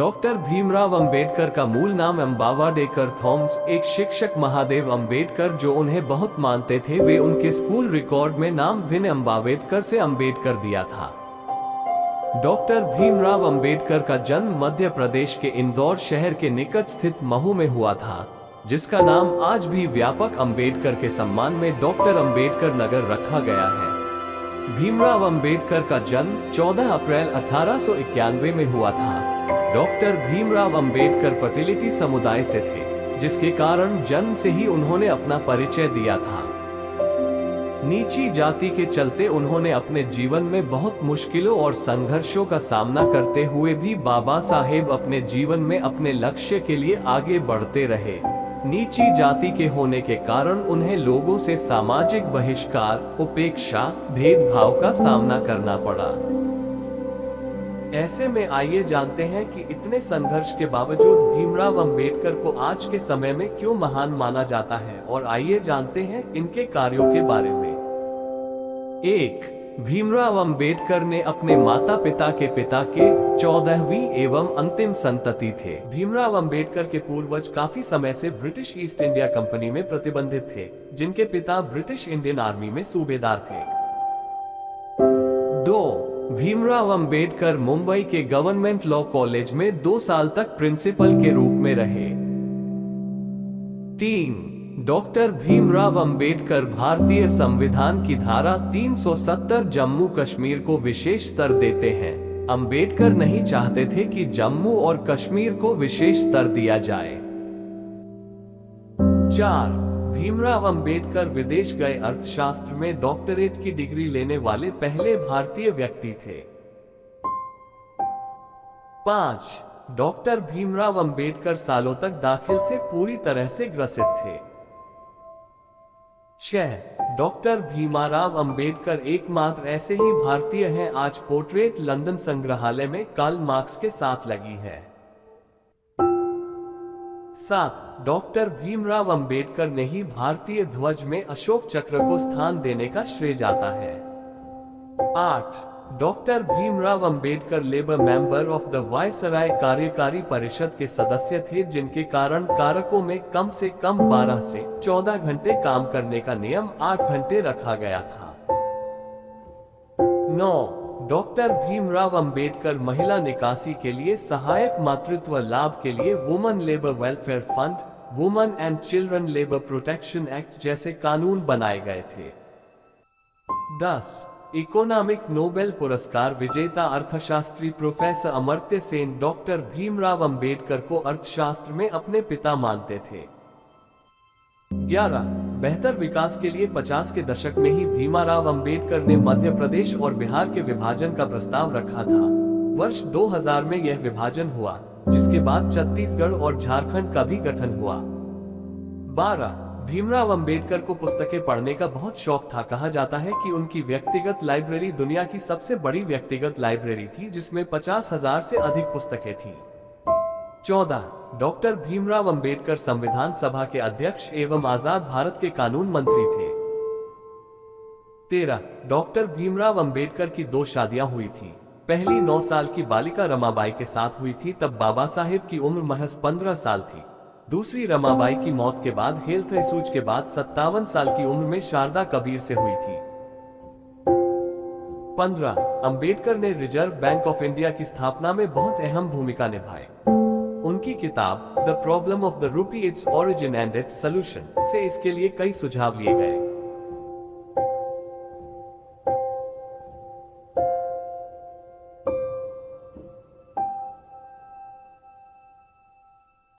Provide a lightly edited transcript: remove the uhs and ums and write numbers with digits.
Doctor Bhimrao Ambedkar का मूल नाम अम्बावाडेकर थॉमस, एक शिक्षक महादेव अंबेडकर जो उन्हें बहुत मानते थे, वे उनके स्कूल रिकॉर्ड में नाम भिन्न अम्बावेदकर से अंबेडकर दिया था। डॉक्टर भीमराव अंबेडकर का जन्म मध्य प्रदेश के इंदौर शहर के निकट स्थित महू में हुआ था, जिसका नाम आज भी व्यापक अंबेडकर के सम्मान में डॉक्टर अंबेडकर नगर रखा गया है। भीमराव अंबेडकर का जन्म 14 अप्रैल 1891 में हुआ था। डॉक्टर भीमराव अंबेडकर पतिलिटी समुदाय से थे, जिसके कारण जन्म से ही उन्होंने अपना परिचय दिया था। नीची जाति के चलते उन्होंने अपने जीवन में बहुत मुश्किलों और संघर्षों का सामना करते हुए भी बाबा साहेब अपने जीवन में अपने लक्ष्य के लिए आगे बढ़ते रहे। नीची जाति के होने के कारण उन्हें लोगों से सामाजिक बहिष्कार, उपेक्षा, भेदभाव का सामना करना पड़ा। ऐसे में आइए जानते हैं कि इतने संघर्ष के बावजूद भीमराव अंबेडकर को आज के समय में क्यों महान माना जाता है, और आइए जानते हैं इनके कार्यों के बारे में। 1. भीमराव अंबेडकर ने अपने माता पिता के 14वीं एवं अंतिम संतति थे। भीमराव अंबेडकर के पूर्वज काफी समय से ब्रिटिश ईस्ट इंडिया कंपनी में प्रतिबंधित थे, जिनके पिता ब्रिटिश इंडियन आर्मी में सूबेदार थे। 2. भीमराव अंबेडकर मुंबई के गवर्नमेंट लॉ कॉलेज में 2 साल तक प्रिंसिपल के रूप में रहे। 3. डॉक्टर भीमराव अंबेडकर भारतीय संविधान की धारा 370 जम्मू कश्मीर को विशेष स्तर देते हैं। अंबेडकर नहीं चाहते थे कि जम्मू और कश्मीर को विशेष स्तर दिया जाए। 4. भीमराव अंबेडकर विदेश गए अर्थशास्त्र में डॉक्टरेट की डिग्री लेने वाले पहले भारतीय व्यक्ति थे। 5. डॉक्टर भीमराव अंबेडकर सालों तक दाखिल से पूरी तरह से ग्रसित थे। 6. डॉक्टर भीमराव अंबेडकर एकमात्र ऐसे ही भारतीय हैं आज पोर्ट्रेट लंदन संग्रहालय में कार्ल मार्क्स के साथ लगी है। 7. डॉक्टर भीमराव अंबेडकर ने ही भारतीय ध्वज में अशोक चक्र को स्थान देने का श्रेय जाता है। 8. Doctor Bhimrao Ambedkar labour member of the viceroy कार्यकारी परिषद के सदस्य थे, जिनके कारण कारकों में कम से कम 12 से 14 घंटे काम करने का नियम 8 घंटे रखा गया था। 9. डॉक्टर भीमराव अंबेडकर महिला निकासी के लिए सहायक मातृत्व लाभ के लिए woman labour welfare fund, woman and children labour protection act जैसे कानून बनाए गए थे। 10. इकोनॉमिक नोबेल पुरस्कार विजेता अर्थशास्त्री प्रोफेसर अमर्त्य सेन डॉक्टर भीमराव अंबेडकर को अर्थशास्त्र में अपने पिता मानते थे। 11. बेहतर विकास के लिए 50 के दशक में ही भीमराव अंबेडकर ने मध्य प्रदेश और बिहार के विभाजन का प्रस्ताव रखा था। वर्ष 2000 में यह विभाजन हुआ, जिसके बाद छत्तीसगढ़ और झारखंड का भी गठन हुआ। 12. भीमराव अंबेडकर को पुस्तकें पढ़ने का बहुत शौक था। कहा जाता है कि उनकी व्यक्तिगत लाइब्रेरी दुनिया की सबसे बड़ी व्यक्तिगत लाइब्रेरी थी, जिसमें 50,000 से अधिक पुस्तकें थीं। 14. डॉक्टर भीमराव अंबेडकर संविधान सभा के अध्यक्ष एवं आजाद भारत के कानून मंत्री थे। 13. डॉक्टर भीमराव अंबेडकर की 2 शादियां हुई थी। पहली 9 साल की बालिका रमाबाई के साथ हुई थी, तब बाबा साहेब की उम्र महज 15 साल थी। दूसरी रमाबाई की मौत के बाद हेल्थ इश्यूज के बाद 57 साल की उम्र में शारदा कबीर से हुई थी। 15. अंबेडकर ने रिजर्व बैंक ऑफ इंडिया की स्थापना में बहुत अहम भूमिका निभाई। उनकी किताब the problem of the rupee, its origin and it's solution से इसके लिए कई सुझाव लिए गए।